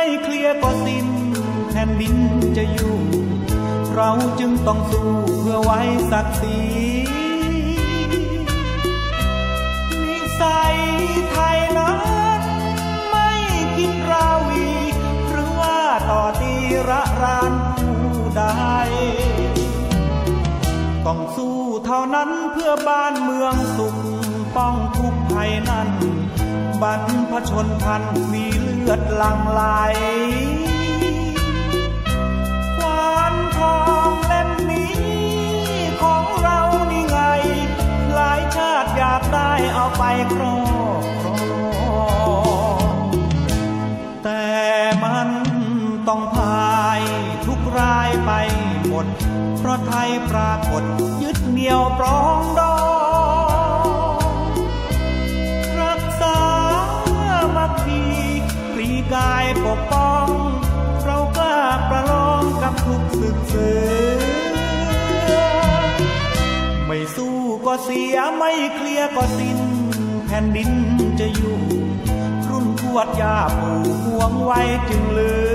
ไม่เคลียร์ก็สิ้นแผ่นดินจะอยู่เราจึงต้องสู้เพื่อไว้ศักดิ์ศรีนิสัยไทยนั้นไม่คิดราวีหรือว่าต่อตีระรานผู้ใดต้องสู้เท่านั้นเพื่อบ้านเมืองสุขป้องทุกภัยนั้นบรรพชนพันมีเลือดหลั่งไหลควานทองเล่มนี้ของเรานี่ไงหลายชาติอยากได้เอาไปครอบครองแต่มันต้องพายทุกรายไปหมดเพราะไทยปรากฏยึดเหนี่ยวปรองดองรักษามัคคีปรีกายปกป้องเรากล้าประลองกับทุกศึกเสือไม่สู้ก็เสียไม่เคลียร์ก็สิ้นแผ่นดินจะอยู่รุ่นทวดย่าปู่ห่วงไว้จึงเหลือ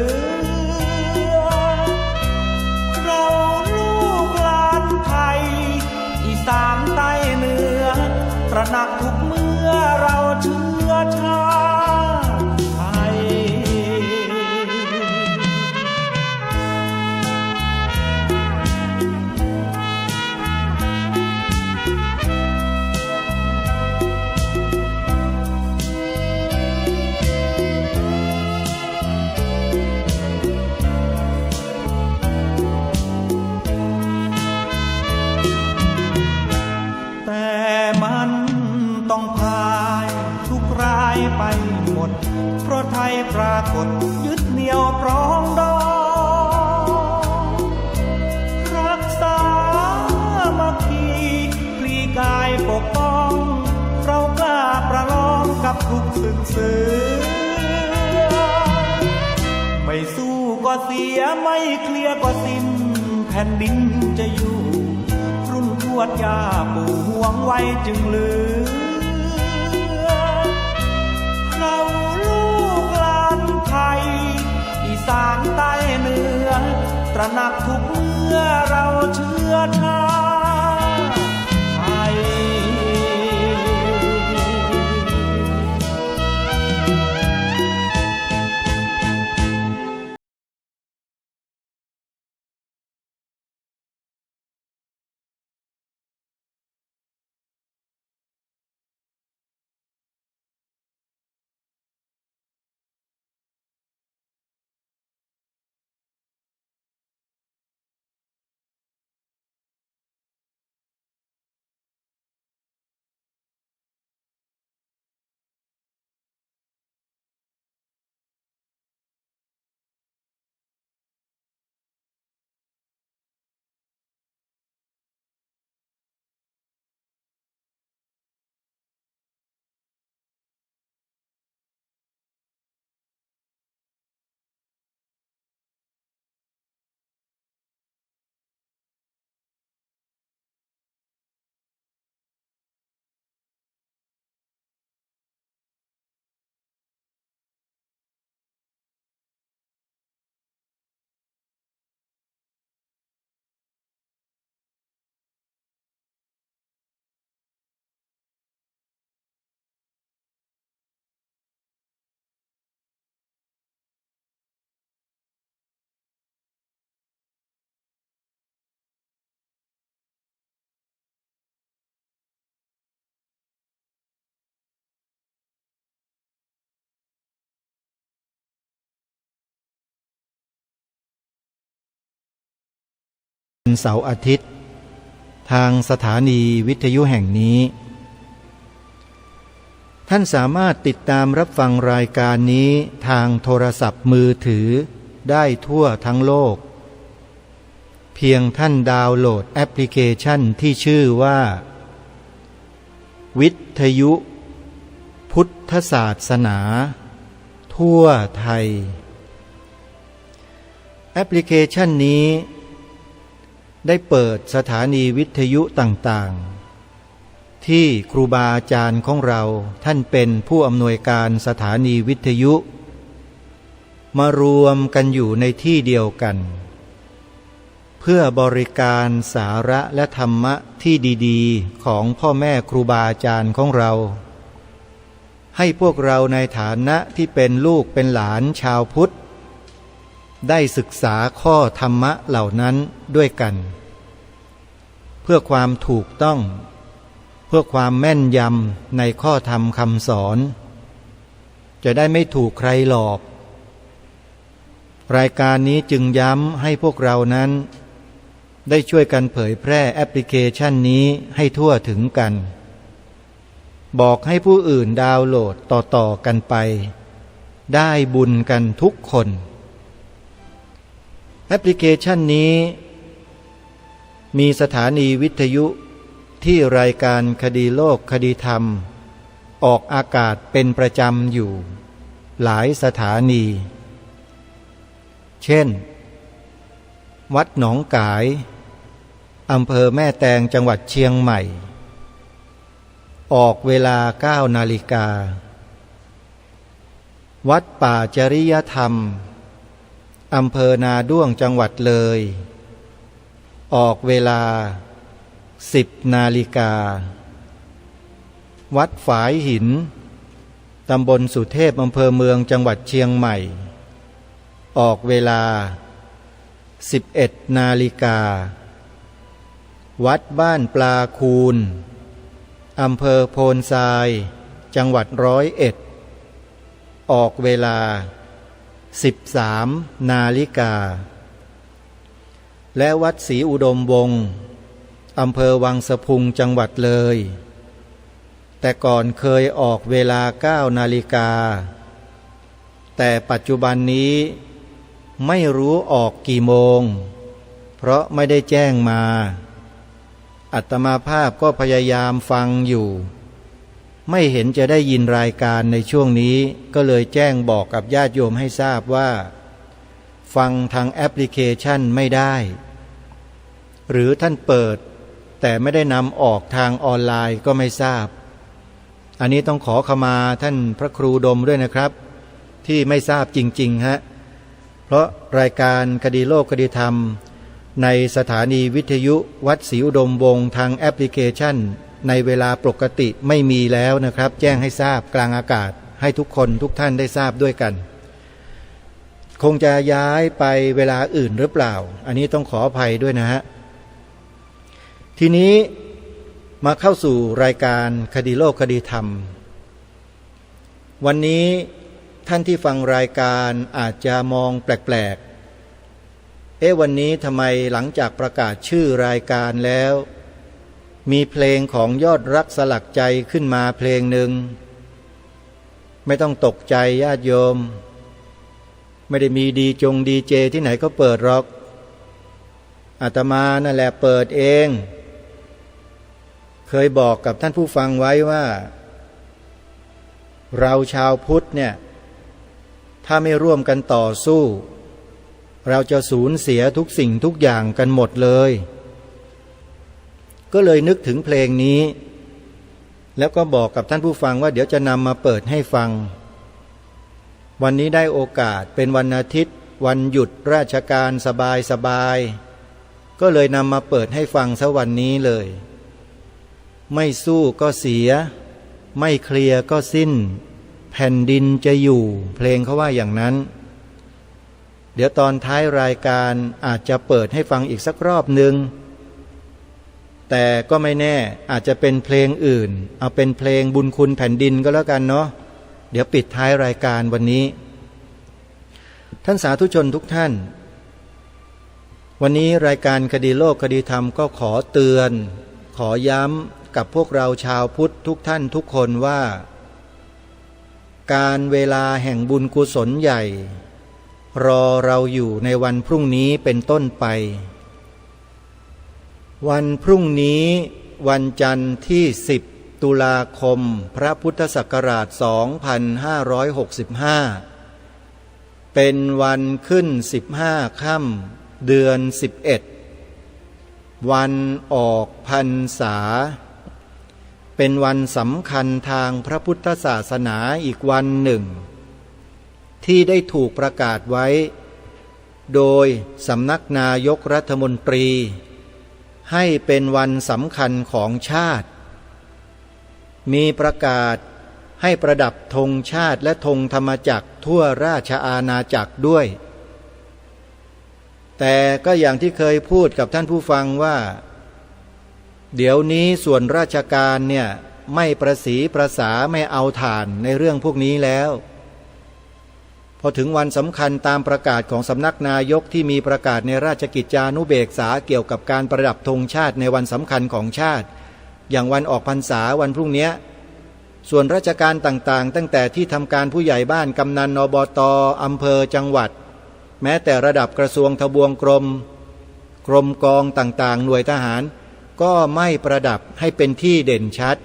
เราลูกหลานไทยอีสานใต้เหนือตระหนักทุกเมื่อเราเชื้อชาติไทยมันต้องพายทุกรายไปหมดเพราะไทยปรากฏยึดเหนี่ยวปรองดองรักษามัคคีปลีกายปกป้องเรากล้าประลองกับทุกศึกเสือไม่สู้ก็เสียไม่เคลียร์ก็สิ้นแผ่นดินจะอยู่ทวดย่าปู่ห่วงไว้จึงเหลือเราลูกหลานไทยอีสานใต้เหนือตระหนักทุกเมื่อเราเชื้อชาติไทยเสาร์อาทิตย์ทางสถานีวิทยุแห่งนี้ท่านสามารถติดตามรับฟังรายการนี้ทางโทรศัพท์มือถือได้ทั่วทั้งโลกเพียงท่านดาวน์โหลดแอปพลิเคชันที่ชื่อว่าวิทยุพุทธศาสนาทั่วไทยแอปพลิเคชันนี้ได้เปิดสถานีวิทยุต่างๆที่ครูบาอาจารย์ของเราท่านเป็นผู้อำนวยการสถานีวิทยุ มารวมกันอยู่ในที่เดียวกันเพื่อบริการสาระและธรรมะที่ดีๆของพ่อแม่ครูบาอาจารย์ของเราให้พวกเราในฐานะที่เป็นลูกเป็นหลานชาวพุทธได้ศึกษาข้อธรรมะเหล่านั้นด้วยกันเพื่อความถูกต้องเพื่อความแม่นยำในข้อธรรมคำสอนจะได้ไม่ถูกใครหลอกรายการนี้จึงย้ำให้พวกเรานั้นได้ช่วยกันเผยแพร่แอปพลิเคชันนี้ให้ทั่วถึงกันบอกให้ผู้อื่นดาวน์โหลดต่อๆกันไปได้บุญกันทุกคนแอปพลิเคชันนี้มีสถานีวิทยุที่รายการคดีโลกคดีธรรมออกอากาศเป็นประจำอยู่หลายสถานีเช่นวัดหนองกายอำเภอแม่แตงจังหวัดเชียงใหม่ออกเวลา 9 นาฬิกาวัดป่าจริยธรรมอำเภอนาด้วงจังหวัดเลยออกเวลา 10 นาฬิกาวัดฝายหินตำบลสุเทพอำเภอเมืองจังหวัดเชียงใหม่ออกเวลา 11 นาฬิกาวัดบ้านปลาคูนอำเภอโพนทรายจังหวัด101ออกเวลา 13 นาฬิกาและวัดศรีอุดมวงศ์อำเภอวังสะพุงจังหวัดเลยแต่ก่อนเคยออกเวลา 9 นาฬิกาแต่ปัจจุบันนี้ไม่รู้ออกกี่โมงเพราะไม่ได้แจ้งมาอาตมาภาพก็พยายามฟังอยู่ไม่เห็นจะได้ยินรายการในช่วงนี้ก็เลยแจ้งบอกกับญาติโยมให้ทราบว่าฟังทางแอปพลิเคชันไม่ได้หรือท่านเปิดแต่ไม่ได้นำออกทางออนไลน์ก็ไม่ทราบอันนี้ต้องขอขมาท่านพระครูดมด้วยนะครับที่ไม่ทราบจริงๆฮะเพราะรายการคดีโลกคดีธรรมในสถานีวิทยุวัดศรีอุดมวงศ์ทางแอปพลิเคชันในเวลาปกติไม่มีแล้วนะครับแจ้งให้ทราบกลางอากาศให้ทุกคนทุกท่านได้ทราบด้วยกันคงจะย้ายไปเวลาอื่นหรือเปล่าอันนี้ต้องขออภัยด้วยนะฮะทีนี้มาเข้าสู่รายการคดีโลกคดีธรรมวันนี้ท่านที่ฟังรายการอาจจะมองแปลกๆวันนี้ทำไมหลังจากประกาศชื่อรายการแล้วมีเพลงของยอดรักสลักใจขึ้นมาเพลงหนึ่งไม่ต้องตกใจญาติโยมไม่ได้มีดีเจที่ไหนก็เปิดหรอกอาตมานั่นแหละเปิดเองเคยบอกกับท่านผู้ฟังไว้ว่าเราชาวพุทธเนี่ยถ้าไม่ร่วมกันต่อสู้เราจะสูญเสียทุกสิ่งทุกอย่างกันหมดเลยก็เลยนึกถึงเพลงนี้แล้วก็บอกกับท่านผู้ฟังว่าเดี๋ยวจะนำมาเปิดให้ฟังวันนี้ได้โอกาสเป็นวันอาทิตย์วันหยุดราชการสบายๆก็เลยนำมาเปิดให้ฟังซะวันนี้เลยไม่สู้ก็เสียไม่เคลียร์ก็สิ้นแผ่นดินจะอยู่เพลงเขาว่าอย่างนั้นเดี๋ยวตอนท้ายรายการอาจจะเปิดให้ฟังอีกสักรอบหนึ่งแต่ก็ไม่แน่อาจจะเป็นเพลงอื่นเอาเป็นเพลงบุญคุณแผ่นดินก็แล้วกันเนาะเดี๋ยวปิดท้ายรายการวันนี้ท่านสาธุชนทุกท่านวันนี้รายการคดีโลกคดีธรรมก็ขอเตือนขอย้ำกับพวกเราชาวพุทธทุกท่านทุกคนว่าการเวลาแห่งบุญกุศลใหญ่รอเราอยู่ในวันพรุ่งนี้เป็นต้นไปวันพรุ่งนี้วันจันทร์ที่10 ตุลาคมพระพุทธศักราช 2565เป็นวันขึ้น15 ค่ำเดือน11วันออกพรรษาเป็นวันสำคัญทางพระพุทธศาสนาอีกวันหนึ่ง ที่ได้ถูกประกาศไว้โดยสำนักนายกรัฐมนตรีให้เป็นวันสำคัญของชาติมีประกาศให้ประดับธงชาติและธงธรรมจักรทั่วราชอาณาจักรด้วยแต่ก็อย่างที่เคยพูดกับท่านผู้ฟังว่าเดี๋ยวนี้ส่วนราชการเนี่ยไม่ประสีประสาไม่เอาถ่านในเรื่องพวกนี้แล้วพอถึงวันสำคัญตามประกาศของสำนักนายกที่มีประกาศในราชกิจจานุเบกษาเกี่ยวกับการประดับธงชาติในวันสำคัญของชาติอย่างวันออกพรรษาวันพรุ่งนี้ส่วนราชการต่างๆตั้งแต่ที่ทำการผู้ใหญ่บ้านกำนันอบต.อำเภอจังหวัดแม้แต่ระดับกระทรวงทบวงกรมกองต่างๆหน่วยทหารก็ไม่ประดับให้เป็นที่เด่นชัด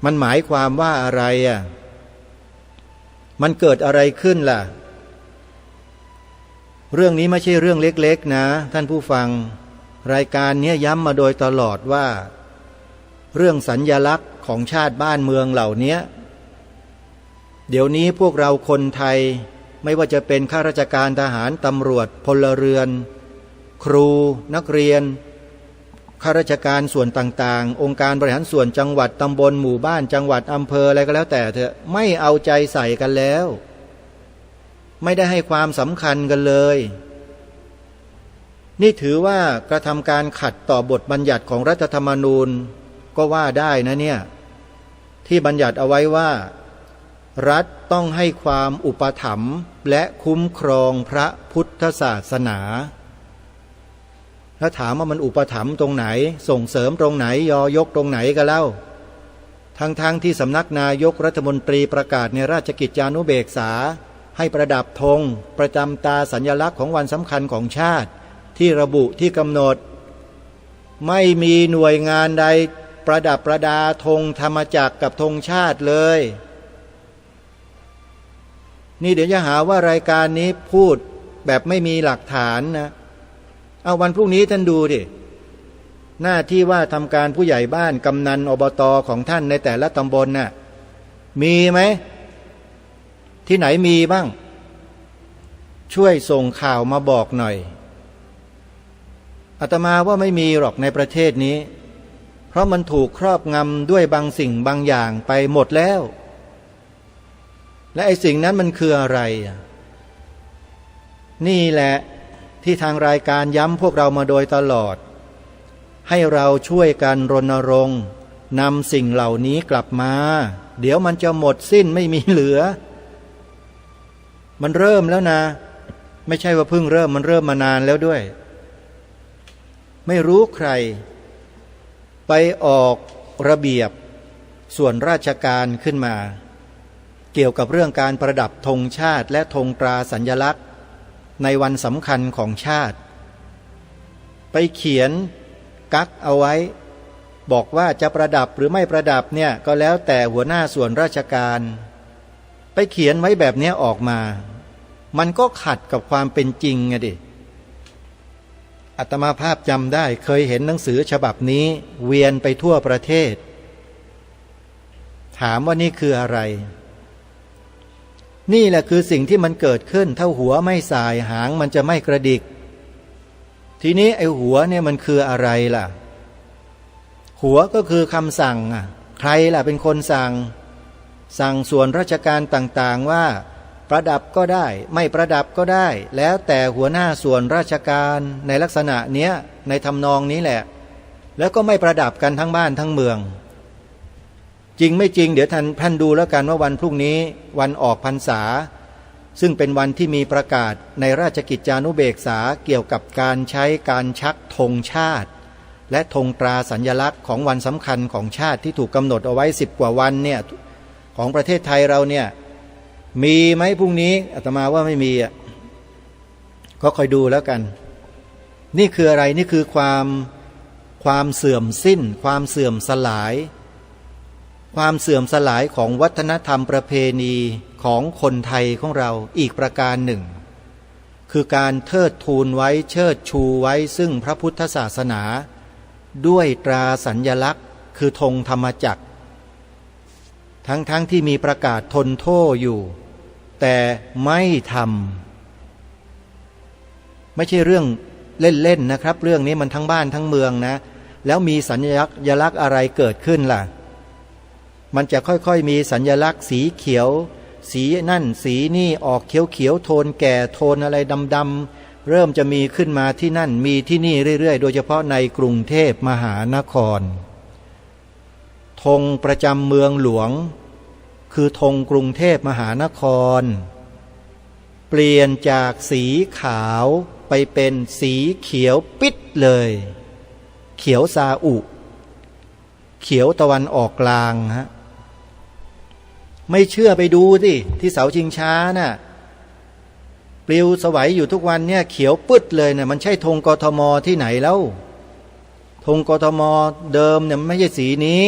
มันหมายความว่าอะไรอ่ะมันเกิดอะไรขึ้นล่ะเรื่องนี้ไม่ใช่เรื่องเล็กๆนะท่านผู้ฟังรายการนี้ย้ำมาโดยตลอดว่าเรื่องสัญลักษณ์ของชาติบ้านเมืองเหล่านี้เดี๋ยวนี้พวกเราคนไทยไม่ว่าจะเป็นข้าราชการทหารตำรวจพลเรือนครูนักเรียนข้าราชการส่วนต่างๆองค์การบริหารส่วนจังหวัดตำบลหมู่บ้านจังหวัดอำเภออะไรก็แล้วแต่เถอะไม่เอาใจใส่กันแล้วไม่ได้ให้ความสำคัญกันเลยนี่ถือว่ากระทำการขัดต่อบทบัญญัติของรัฐธรรมนูญก็ว่าได้นะเนี่ยที่บัญญัติเอาไว้ว่ารัฐต้องให้ความอุปถัมภ์และคุ้มครองพระพุทธศาสนาแล้วถามว่ามันอุปถัมภ์ตรงไหนส่งเสริมตรงไหนยอยกตรงไหนกันเล่าทั้งที่สำนักนายกรัฐมนตรีประกาศในราชกิจจานุเบกษาให้ประดับธงประจำตาสัญลักษณ์ของวันสำคัญของชาติที่ระบุที่กำหนดไม่มีหน่วยงานใดประดับประดาธงธรรมจักรกับธงชาติเลยนี่เดี๋ยวจะหาว่ารายการนี้พูดแบบไม่มีหลักฐานนะเอาวันพรุ่งนี้ท่านดูดิหน้าที่ว่าทำการผู้ใหญ่บ้านกำนันอบต.ของท่านในแต่ละตำบลน่ะมีไหมที่ไหนมีบ้างช่วยส่งข่าวมาบอกหน่อยอาตมาว่าไม่มีหรอกในประเทศนี้เพราะมันถูกครอบงำด้วยบางสิ่งบางอย่างไปหมดแล้วและไอ้สิ่งนั้นมันคืออะไรนี่แหละที่ทางรายการย้ำพวกเรามาโดยตลอดให้เราช่วยกันรณรงค์นำสิ่งเหล่านี้กลับมาเดี๋ยวมันจะหมดสิ้นไม่มีเหลือมันเริ่มแล้วนะไม่ใช่ว่าเพิ่งเริ่มมันเริ่มมานานแล้วด้วยไม่รู้ใครไปออกระเบียบส่วนราชการขึ้นมาเกี่ยวกับเรื่องการประดับธงชาติและธงตราสัญลักษณ์ในวันสำคัญของชาติไปเขียนกั๊กเอาไว้บอกว่าจะประดับหรือไม่ประดับเนี่ยก็แล้วแต่หัวหน้าส่วนราชการไปเขียนไว้แบบนี้ออกมามันก็ขัดกับความเป็นจริงไงดิอาตมาภาพจำได้เคยเห็นหนังสือฉบับนี้เวียนไปทั่วประเทศถามว่านี่คืออะไรนี่แหละคือสิ่งที่มันเกิดขึ้นถ้าหัวไม่สายหางมันจะไม่กระดิกทีนี้ไอ้หัวเนี่ยมันคืออะไรล่ะหัวก็คือคำสั่งใครล่ะเป็นคนสั่งส่วนราชการต่างๆว่าประดับก็ได้ไม่ประดับก็ได้แล้วแต่หัวหน้าส่วนราชการในลักษณะเนี้ยในทำนองนี้แหละแล้วก็ไม่ประดับกันทั้งบ้านทั้งเมืองจริงไม่จริงเดี๋ยวท่านดูแล้วกันว่าวันพรุ่งนี้วันออกพรรษาซึ่งเป็นวันที่มีประกาศในราชกิจจานุเบกษาเกี่ยวกับการใช้การชักธงชาติและธงตราสัญลักษณ์ของวันสำคัญของชาติที่ถูกกำหนดเอาไว้10 กว่าวันเนี่ยของประเทศไทยเราเนี่ยมีไหมพรุ่งนี้อาตมาว่าไม่มีก็คอยดูแล้วกันนี่คืออะไรนี่คือความเสื่อมสิ้นความเสื่อมสลายของวัฒนธรรมประเพณีของคนไทยของเราอีกประการหนึ่งคือการเทิดทูนไว้เชิดชูไว้ซึ่งพระพุทธศาสนาด้วยตราสัญลักษณ์คือธงธรรมจักรทั้งที่มีประกาศทนโทษอยู่ แต่ไม่ทำไม่ใช่เรื่องเล่นๆนะครับเรื่องนี้มันทั้งบ้านทั้งเมืองนะแล้วมีสัญลักษณ์อะไรเกิดขึ้นล่ะมันจะค่อยๆมีสัญลักษณ์สีเขียวสีนั่นสีนี่ออกเขียวๆโทนแก่โทนอะไรดำๆเริ่มจะมีขึ้นมาที่นั่นมีที่นี่เรื่อยๆโดยเฉพาะในกรุงเทพมหานครธงประจำเมืองหลวงคือธงกรุงเทพมหานครเปลี่ยนจากสีขาวไปเป็นสีเขียวปิดเลยเขียวซาอุเขียวตะวันออกกลางฮะไม่เชื่อไปดูสิที่เสาชิงช้าน่ะปลิวสวัยอยู่ทุกวันเนี่ยเขียวปึ๊ดเลยเนี่ยมันใช่ธงกทมที่ไหนแล้วธงกทมเดิมเนี่ยไม่ใช่สีนี้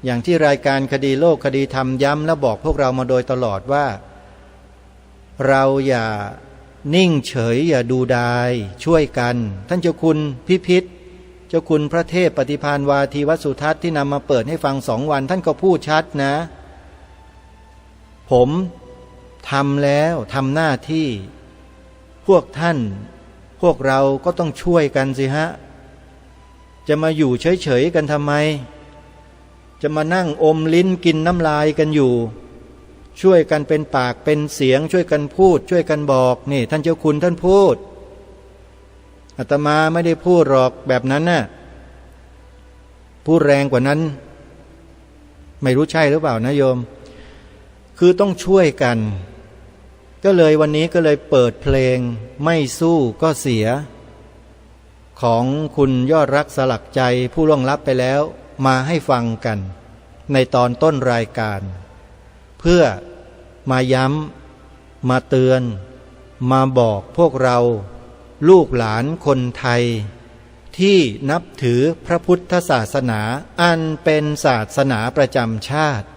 อย่างที่รายการคดีโลกคดีธรรมย้ำและบอกพวกเรามาโดยตลอดว่าเราอย่านิ่งเฉยอย่าดูดายช่วยกันท่านเจ้าคุณพิพิธเจ้าคุณพระเทพปฏิภาณวาทีวสุทัศน์ที่นำมาเปิดให้ฟัง2 วันท่านก็พูดชัดนะผมทำแล้วทำหน้าที่พวกท่านพวกเราก็ต้องช่วยกันสิฮะจะมาอยู่เฉยๆกันทำไมจะมานั่งอมลิ้นกินน้ำลายกันอยู่ช่วยกันเป็นปากเป็นเสียงช่วยกันพูดช่วยกันบอกนี่ท่านเจ้าคุณท่านพูดอาตมาไม่ได้พูดหรอกแบบนั้นน่ะพูดแรงกว่านั้นไม่รู้ใช่หรือเปล่านะโยมคือต้องช่วยกันก็เลยวันนี้ก็เลยเปิดเพลงไม่สู้ก็เสียของคุณยอดรักสลักใจผู้ล่วงลับไปแล้วมาให้ฟังกันในตอนต้นรายการเพื่อมาย้ำมาเตือนมาบอกพวกเราลูกหลานคนไทยที่นับถือพระพุทธศาสนาอันเป็นศาสนาประจำชาติ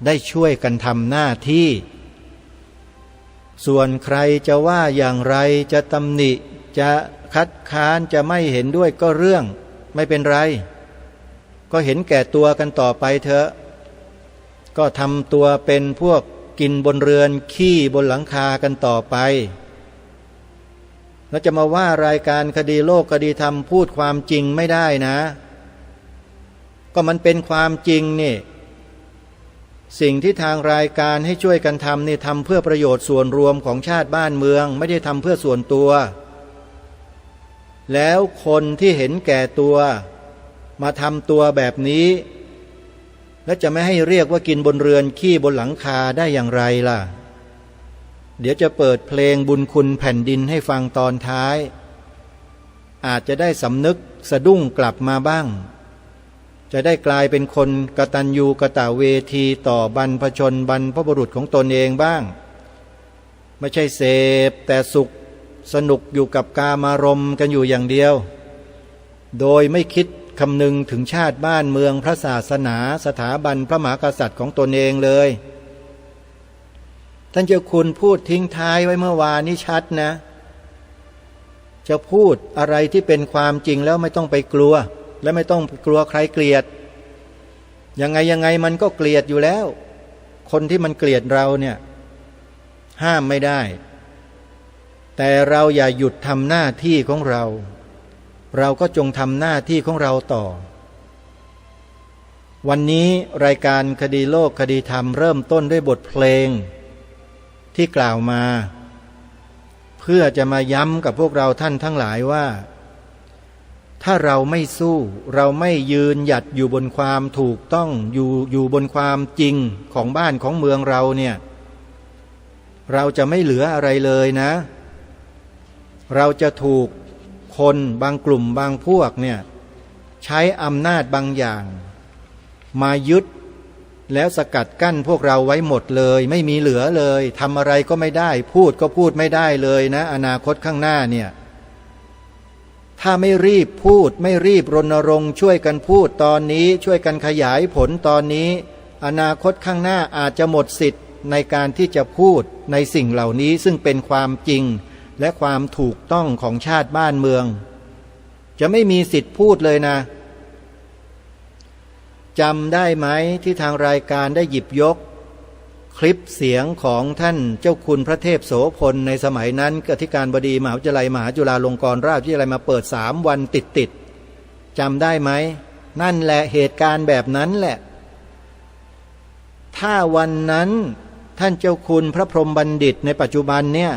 ได้ช่วยกันทำหน้าที่ส่วนใครจะว่าอย่างไรจะตำหนิจะคัดค้านจะไม่เห็นด้วยก็เรื่องไม่เป็นไรก็เห็นแก่ตัวกันต่อไปเถอะก็ทำตัวเป็นพวกกินบนเรือนขี้บนหลังคากันต่อไปแล้วจะมาว่ารายการคดีโลกคดีธรรมพูดความจริงไม่ได้นะก็มันเป็นความจริงนี่สิ่งที่ทางรายการให้ช่วยกันทำนี่ทำเพื่อประโยชน์ส่วนรวมของชาติบ้านเมืองไม่ได้ทำเพื่อส่วนตัวแล้วคนที่เห็นแก่ตัวมาทำตัวแบบนี้แล้วจะไม่ให้เรียกว่ากินบนเรือนขี้บนหลังคาได้อย่างไรล่ะเดี๋ยวจะเปิดเพลงบุญคุณแผ่นดินให้ฟังตอนท้ายอาจจะได้สำนึกสะดุ้งกลับมาบ้างจะได้กลายเป็นคนกตัญญูกตเวทีต่อบรรพชนบรรพบุรุษของตนเองบ้างไม่ใช่เสพแต่สุขสนุกอยู่กับกามารมณ์กันอยู่อย่างเดียวโดยไม่คิดคำนึงถึงชาติบ้านเมืองพระศาสนาสถาบันพระมหากษัตริย์ของตนเองเลยท่านเจ้าคุณพูดทิ้งท้ายไว้เมื่อวานนี้ชัดนะจะพูดอะไรที่เป็นความจริงแล้วไม่ต้องไปกลัวและไม่ต้องกลัวใครเกลียดยังไงมันก็เกลียดอยู่แล้วคนที่มันเกลียดเราเนี่ยห้ามไม่ได้แต่เราอย่าหยุดทำหน้าที่ของเราเราก็จงทำหน้าที่ของเราต่อวันนี้รายการคดีโลกคดีธรรมเริ่มต้นด้วยบทเพลงที่กล่าวมาเพื่อจะมาย้ำกับพวกเราท่านทั้งหลายว่าถ้าเราไม่สู้เราไม่ยืนหยัดอยู่บนความถูกต้องอยู่บนความจริงของบ้านของเมืองเราเนี่ยเราจะไม่เหลืออะไรเลยนะเราจะถูกคนบางกลุ่มบางพวกเนี่ยใช้อำนาจบางอย่างมายึดแล้วสกัดกั้นพวกเราไว้หมดเลยไม่มีเหลือเลยทำอะไรก็ไม่ได้พูดก็พูดไม่ได้เลยนะอนาคตข้างหน้าเนี่ยถ้าไม่รีบพูดไม่รีบรณรงค์ช่วยกันพูดตอนนี้ช่วยกันขยายผลตอนนี้อนาคตข้างหน้าอาจจะหมดสิทธิ์ในการที่จะพูดในสิ่งเหล่านี้ซึ่งเป็นความจริงและความถูกต้องของชาติบ้านเมืองจะไม่มีสิทธิ์พูดเลยนะจำได้ไหมที่ทางรายการได้หยิบยก คลิปเสียงของท่านเจ้าคุณพระเทพโสพลในสมัยนั้นอธิการบดีมหาวิทยาลัยมหาจุฬาลงกรณราชวิทยาลัยมาเปิด3 วันติดจำได้ไหมนั่นแหละเหตุการณ์แบบนั้นแหละถ้าวันนั้นท่านเจ้าคุณพระพรหมบัณฑิตในปัจจุบันเนี่ย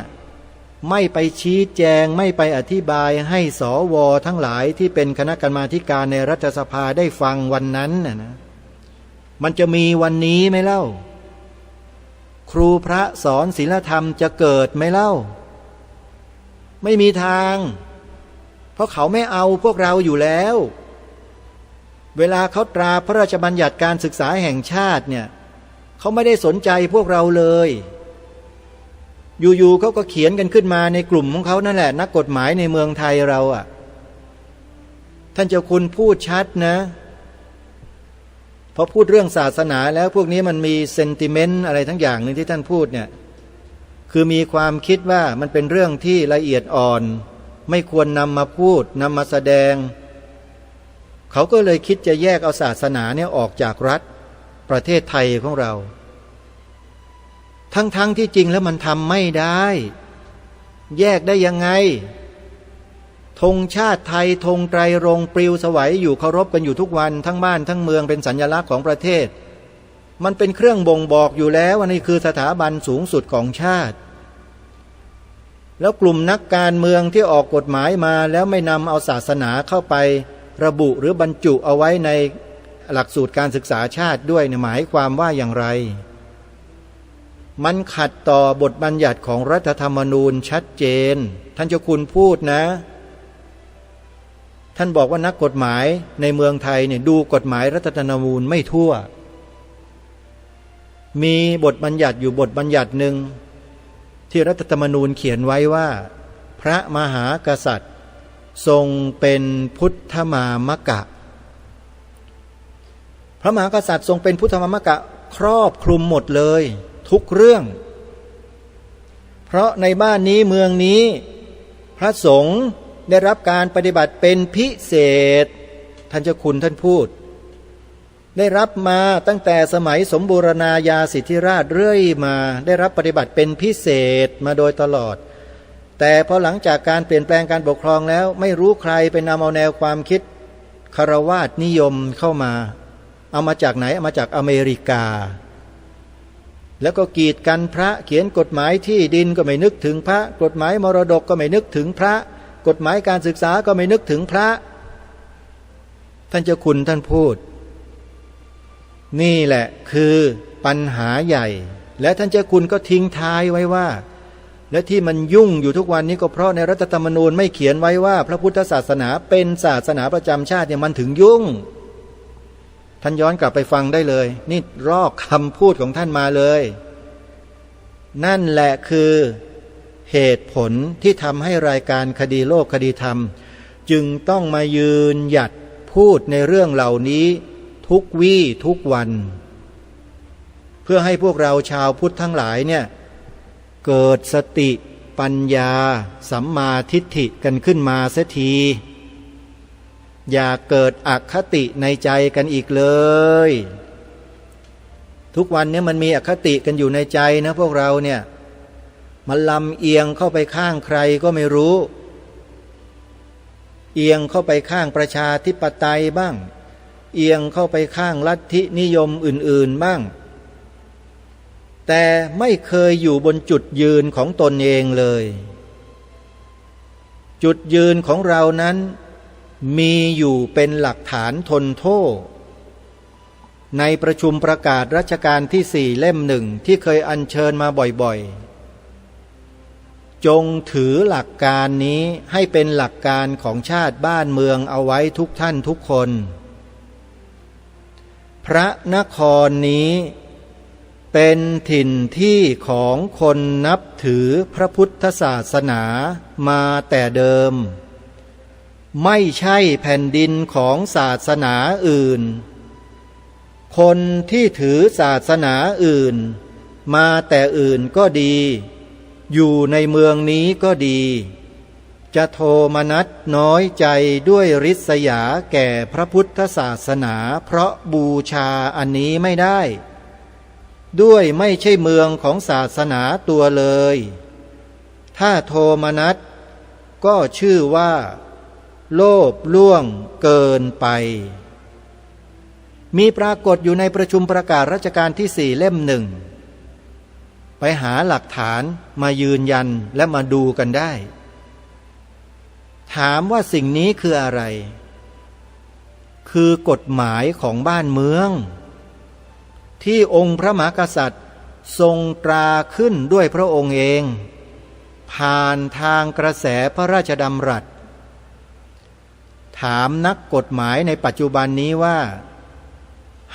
ไม่ไปชี้แจงไม่ไปอธิบายให้สวทั้งหลายที่เป็นคณะกรรมาธิการในรัฐสภาได้ฟังวันนั้นนะมันจะมีวันนี้ไหมเล่าครูพระสอนศีลธรรมจะเกิดไหมเล่าไม่มีทางเพราะเขาไม่เอาพวกเราอยู่แล้วเวลาเขาตราพระราชบัญญัติการศึกษาแห่งชาติเนี่ยเขาไม่ได้สนใจพวกเราเลยอยู่ๆเขาก็เขียนกันขึ้นมาในกลุ่มของเขานั่นแหละนักกฎหมายในเมืองไทยเราอ่ะท่านเจ้าคุณพูดชัดนะพอพูดเรื่องศาสนาแล้วพวกนี้มันมีเซนติเมนต์อะไรทั้งอย่างนึงที่ท่านพูดเนี่ยคือมีความคิดว่ามันเป็นเรื่องที่ละเอียดอ่อนไม่ควรนำมาพูดนำมาแสดงเขาก็เลยคิดจะแยกเอาศาสนาเนี่ยออกจากรัฐประเทศไทยของเราทั้งที่จริงแล้วมันทำไม่ได้แยกได้ยังไงธงชาติไทยธงไตรรงค์ปลิวสวัยอยู่เคารพกันอยู่ทุกวันทั้งบ้านทั้งเมืองเป็นสัญลักษณ์ของประเทศมันเป็นเครื่องบ่งบอกอยู่แล้วว่านี่คือสถาบันสูงสุดของชาติแล้วกลุ่มนักการเมืองที่ออกกฎหมายมาแล้วไม่นำเอาศาสนาเข้าไประบุหรือบรรจุเอาไว้ในหลักสูตรการศึกษาชาติด้วยหมายความว่าอย่างไรมันขัดต่อบทบัญญัติของรัฐธรรมนูญชัดเจนท่านเจ้าคุณพูดนะท่านบอกว่านักกฎหมายในเมืองไทยเนี่ยดูกฎหมายรัฐธรรมนูญไม่ทั่วมีบทบัญญัติอยู่บทบัญญัติหนึ่งที่รัฐธรรมนูญเขียนไว้ว่าพระมหากษัตริย์ทรงเป็นพุทธมามกะพระมหากษัตริย์ทรงเป็นพุทธมามกะครอบคลุมหมดเลยทุกเรื่องเพราะในบ้านนี้เมืองนี้พระสงฆ์ได้รับการปฏิบัติเป็นพิเศษท่านเจ้าคุณท่านพูดได้รับมาตั้งแต่สมัยสมบูรณาญาสิทธิราชเรื่อยมาได้รับปฏิบัติเป็นพิเศษมาโดยตลอดแต่พอหลังจากการเปลี่ยนแปลงการปกครองแล้วไม่รู้ใครไปนำเอาแนวความคิดคฤหัสถ์นิยมเข้ามาเอามาจากไหนเอามาจากอเมริกาแล้วก็กีดกันพระเขียนกฎหมายที่ดินก็ไม่นึกถึงพระกฎหมายมรดกก็ไม่นึกถึงพระกฎหมายการศึกษาก็ไม่นึกถึงพระท่านเจ้าคุณท่านพูดนี่แหละคือปัญหาใหญ่และท่านเจ้าคุณก็ทิ้งท้ายไว้ว่าและที่มันยุ่งอยู่ทุกวันนี้ก็เพราะในรัฐธรรมนูญไม่เขียนไว้ว่าพระพุทธศาสนาเป็นศาสนาประจำชาติเนี่ยมันถึงยุ่งท่านย้อนกลับไปฟังได้เลยนี่รอกคำพูดของท่านมาเลยนั่นแหละคือเหตุผลที่ทำให้รายการคดีโลกคดีธรรมจึงต้องมายืนหยัดพูดในเรื่องเหล่านี้ทุกวี่ทุกวันเพื่อให้พวกเราชาวพุทธทั้งหลายเนี่ยเกิดสติปัญญาสัมมาทิฏฐิกันขึ้นมาเสียทีอย่าเกิดอคติในใจกันอีกเลยทุกวันนี้มันมีอคติกันอยู่ในใจนะพวกเราเนี่ยมันลำเอียงเข้าไปข้างใครก็ไม่รู้เอียงเข้าไปข้างประชาธิปไตยบ้างเอียงเข้าไปข้างลัทธินิยมอื่นๆบ้างแต่ไม่เคยอยู่บนจุดยืนของตนเองเลยจุดยืนของเรานั้นมีอยู่เป็นหลักฐานทนโทษในประชุมประกาศรัชกาลที่4 เล่ม 1ที่เคยอัญเชิญมาบ่อยๆจงถือหลักการนี้ให้เป็นหลักการของชาติบ้านเมืองเอาไว้ทุกท่านทุกคนพระนครนี้เป็นถิ่นที่ของคนนับถือพระพุทธศาสนามาแต่เดิมไม่ใช่แผ่นดินของศาสนาอื่นคนที่ถือศาสนาอื่นมาแต่อื่นก็ดีอยู่ในเมืองนี้ก็ดีจะโทมนัสน้อยใจด้วยริษยาแก่พระพุทธศาสนาเพราะบูชาอันนี้ไม่ได้ ด้วยไม่ใช่เมืองของศาสนาตัวเลยถ้าโทมนัสก็ชื่อว่าโลภล่วงเกินไปมีปรากฏอยู่ในประชุมประกาศรัชกาลที่4เล่มหนึ่งไปหาหลักฐานมายืนยันและมาดูกันได้ถามว่าสิ่งนี้คืออะไรคือกฎหมายของบ้านเมืองที่องค์พระมหากษัตริย์ทรงตราขึ้นด้วยพระองค์เองผ่านทางกระแสพระราชดำรัสถามนักกฎหมายในปัจจุบันนี้ว่า